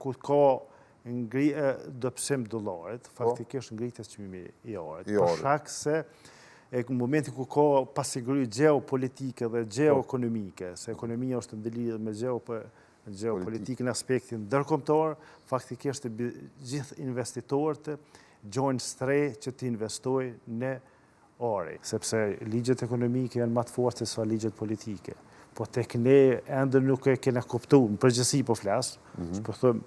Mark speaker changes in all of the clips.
Speaker 1: ku ka dëpsim dollarit, faktikisht ngritjes çmimi i orit. Për shkak se në momentin ku ka pasiguri gjeopolitike dhe gjeoekonomike, se ekonomia është ndërlidhur me gjeopolitikën aspektin ndërkombëtar, faktikisht gjithë investitorët gjojnë shtrej që të investojnë në ori, sepse ligjet ekonomike janë më të fortë se ligjet politike. Po tek ne ende nuk e kena kuptuar, në përgjithësi po flas, po them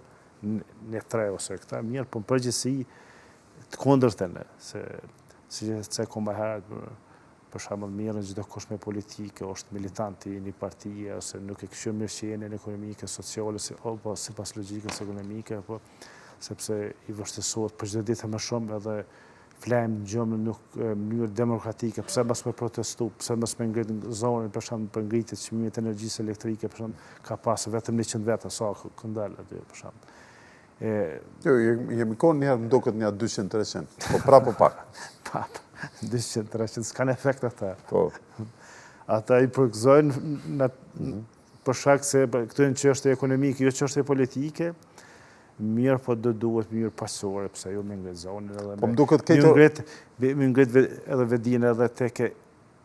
Speaker 1: në 3 ose këta mirë, po në përgjithësi të kundërtën, se ka më herët për shembull mirën çdo kush me politikë është militant i një partie ose nuk e këshon mirëqenien ekonomike, sociale, apo sipas logjikës ekonomike, apo sepse i vështirësohet për çdo ditë më shumë edhe flajmë gjëmë nuk në mënyrë demokratike, pse mos me protestu, pse mos me ngrit zonën për shembull për ngritje të çmimit të energjisë elektrike, për shembull ka pas vetëm 100 veta sa këndal aty për shembull.
Speaker 2: Jo, jemi konë njëherë më duket një 200-300, po prapë pak.
Speaker 1: 200-300, s'kan efekt ata.
Speaker 2: Po.
Speaker 1: Ata i përgëzojnë për shkak se këto janë çështje ekonomike, jo çështje politike. Mirë, po do duhet mirë pasore, pëse jo me ngrit zonën.
Speaker 2: Po më duket këtë...
Speaker 1: Me ngrit edhe vedin edhe teke...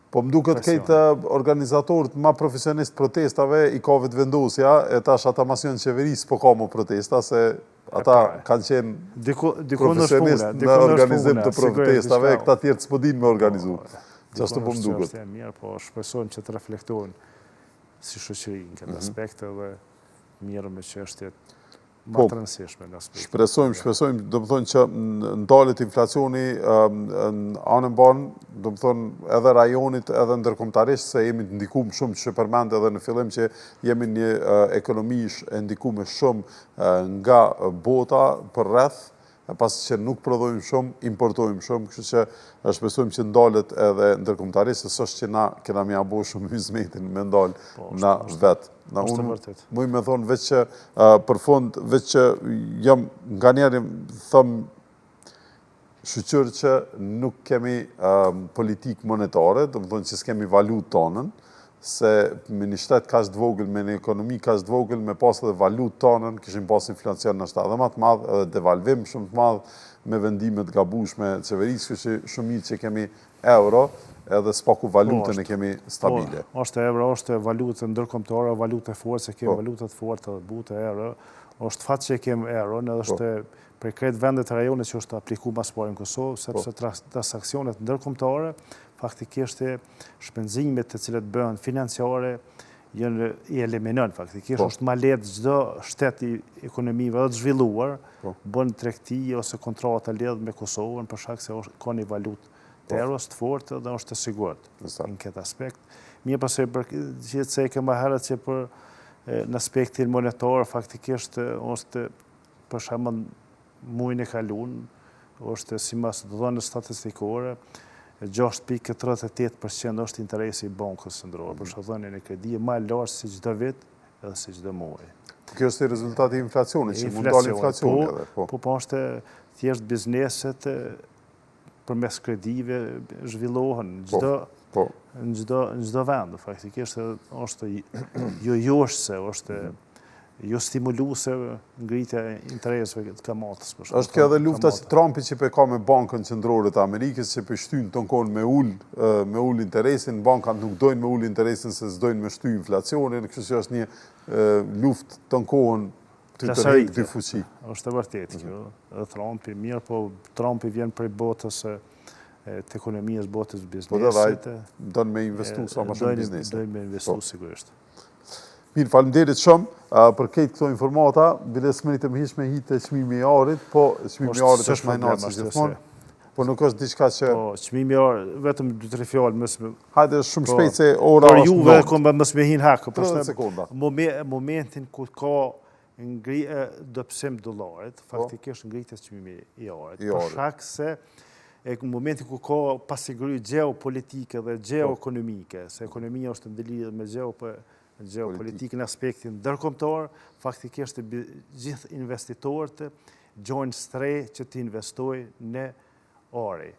Speaker 2: Po më duket këtë organizatorët ma profesionist protestave i ka vetë vendosja, e tash ata masion qeverisë po ka mu protesta, se ata kanë qenë profesionist në organizim të protestave, e këta tjerë të s'podin me organizu. Qashtu po më duket.
Speaker 1: Mirë, po shpresojmë që të reflektojnë si shoqëri në këtë aspekt edhe mirë me çështjet
Speaker 2: Po, shpresojmë, do më thonë që ndalet inflacioni në anën banë, do më thonë edhe rajonit, edhe ndërkombëtarisht, se jemi të ndikuar shumë që përmend edhe në fillim që jemi një ekonomi e ndikuar shumë nga bota për rreth, pas që nuk prodhojmë shumë, importojmë shumë, kështu që shpresojmë që ndalet edhe ndërkombëtarisht, se s'është që na kena më apo shumë hizmetin me ndalë na vetë. Muj me thonë veç që për fond, veç që jam nga njerë thëmë shqyqër që nuk kemi politikë monetare, do më thonë që s'kemi valutë tonën, se me një shtetë ka shtë vogël, me një ekonomi ka shtë vogël, me pas edhe valutë tonën, këshim pas inflacion në shtë edhe ma të madhë, edhe devalvim shumë të madhë, me vendimet gabushme qeverisë, kështu shumë mirë që kemi euro, edhe s'paku valutën e kemi stabile.
Speaker 1: Është euro, është valutë ndërkombëtare, valutë e fortë, se kemi valutët fortë edhe butë euro, është fatë që kemi euro, edhe është për kretë vendet të rajonit që është apliku mas pari në Kosovë, sepse transakcionet ndërkombëtare, faktikisht shpenzimet të cilet bëhen financiare, i eliminon faktikisht, është ma letë çdo shtet i ekonomive dhe të zhvilluar, bën tregti ose kontrata lidh me Kosovën, për shkak se ka një valutë të euros të fortë dhe është të sigurt në këtë aspekt. Mirë pasoj për gjithë se e kema herët që për në aspektin monetar, faktikisht është për shembull muajin e kaluar, është si mas dhënës statistikore, 6.38% është interesi i bankës sëndrore, për shëdhënien e kredi, ma lartë si çdo vit edhe si çdo muaj.
Speaker 2: Kjo është i rezultati i inflacionit, që mund dalë inflacioni edhe.
Speaker 1: Po është thjesht bizneset përmes kredive zhvillohen në çdo vend, faktikisht është jo joshse, është jo stimuluese ngritja e interesave të kamatës.
Speaker 2: Është kjo edhe lufta që Trumpi që pe ka me bankën qendrore të Amerikës, që pe shtyn ton kohën me ul interesin, bankat nuk dojnë me ul interesin se s'dojnë me shty inflacionin, kështu që është një luftë ton kohën të tërheq dy fuqi.
Speaker 1: Është e vërtetë kjo. Edhe Trumpi mirë, po Trumpi vjen prej botës të ekonomisë, botës biznesit.
Speaker 2: Po dhe don me investu sa më shumë biznes.
Speaker 1: Dojnë me investu sigurisht.
Speaker 2: Mirë, faleminderit shumë për këtë këto informata, bile s'meni të më hish me hitë çmimi i arit, po çmimi i arit është më i natë si gjithmonë, po nuk është diçka që...
Speaker 1: Po, çmimi i arit, vetëm 2-3 fjalë mësë...
Speaker 2: Hajde, shumë shpejt se ora është...
Speaker 1: Por juve komba mësë me hinë hakë,
Speaker 2: 30 sekonda.
Speaker 1: Momentin ku ka dëpsim dollarit, faktikisht ngritjes çmimi i arit, për shkak se në momentin ku ka pasiguri gjeopolitike dhe gjeoekonomike, se ekonomia është ndërlidhur me gjeopolitikën aspektin ndërkombëtar, faktikisht gjithë investitorët gjojnë shtrej që të investojnë në ori.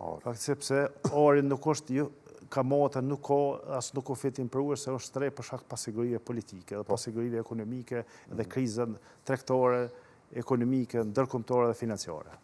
Speaker 1: Sepse ori nuk është, kamata nuk ka, as nuk ka fitim përuar, se është shtrej për shkak pasigurive politike, dhe pasigurive ekonomike, dhe krizën tregtare ekonomike, ndërkombëtare dhe financiare.